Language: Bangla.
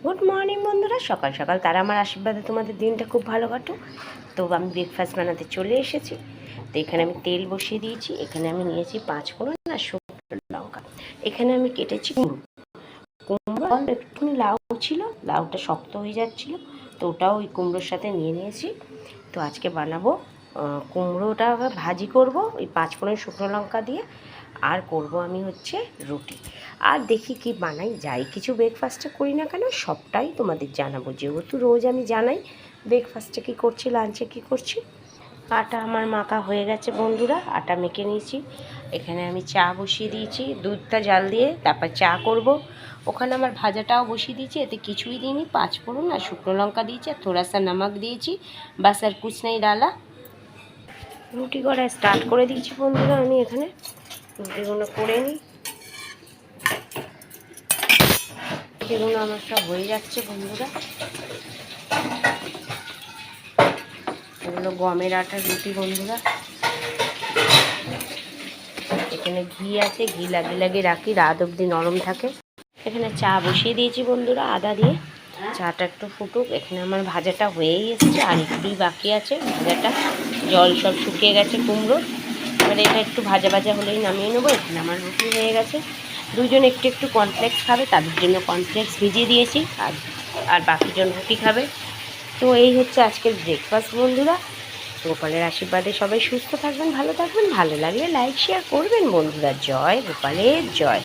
গুড মর্নিং বন্ধুরা, সকাল সকাল তারা আমার আশীর্বাদে তোমাদের দিনটা খুব ভালো কাটুক। তো আমি ব্রেকফাস্ট বানাতে চলে এসেছি। তো এখানে আমি তেল বসিয়ে দিয়েছি। এখানে আমি নিয়েছি 5 ফোড়ন আর শুকনো লঙ্কা। এখানে আমি কেটেছি কুমড়ো, একটুখানি লাউ ছিল, লাউটা শক্ত হয়ে যাচ্ছিলো, তো ওটাও ওই কুমড়োর সাথে নিয়ে নিয়েছি। তো আজকে বানাবো কুমড়োটা ভাজি করব ওই 5 ফোড়ন শুকনো লঙ্কা দিয়ে, আর করব আমি হচ্ছে রুটি। আর দেখি কি বানাই, যাই কিছু ব্রেকফাস্টে করি না কেন সবটাই তোমাদের জানাবো, যেহেতু রোজ আমি জানাই ব্রেকফাস্টে কী করছি, লাঞ্চে কী করছি। আটা আমার মাখা হয়ে গেছে বন্ধুরা, আটা মেখে নিয়েছি। এখানে আমি চা বসিয়ে দিয়েছি, দুধটা জাল দিয়ে তারপর চা করব। ওখানে আমার ভাজাটাও বসিয়ে দিয়েছি, এতে কিছুই দিইনি, 5 ফোড়ন আর শুকনো লঙ্কা দিয়েছি আর থোড়া সা নমক দিয়েছি, বাস আর কুছ নেই ডালা। রুটি করা স্টার্ট করে দিয়েছি বন্ধুরা। আমি এখানে রুটিগুলো করে নিই। রুটিগুলো আমার সব হয়ে যাচ্ছে বন্ধুরা। এগুলো গমের আটার রুটি বন্ধুরা। এখানে ঘি আছে, ঘি লাগিয়ে লাগিয়ে রাখি, রাত অবধি নরম থাকে। এখানে চা বসিয়ে দিয়েছি বন্ধুরা আদা দিয়ে, চাটা একটু ফুটুক। এখানে আমার ভাজাটা হয়েই এসেছে, আর একটুই বাকি আছে ভাজাটা, জল সব শুকিয়ে গেছে কুমড়োর। এবারে এটা একটু ভাজা ভাজা হলেই নামিয়ে নেবো। এখানে আমার রুটি হয়ে গেছে। দুজন একটু একটু কর্নফ্লেক্স খাবে, তাদের জন্য কর্নফ্লেক্স ভিজিয়ে দিয়েছি, আর বাকিজন রুটি খাবে। তো এই হচ্ছে আজকের ব্রেকফাস্ট বন্ধুরা। গোপালের আশীর্বাদে সবাই সুস্থ থাকবেন, ভালো থাকবেন। ভালো লাগলে লাইক শেয়ার করবেন বন্ধুরা। জয় গোপালের জয়।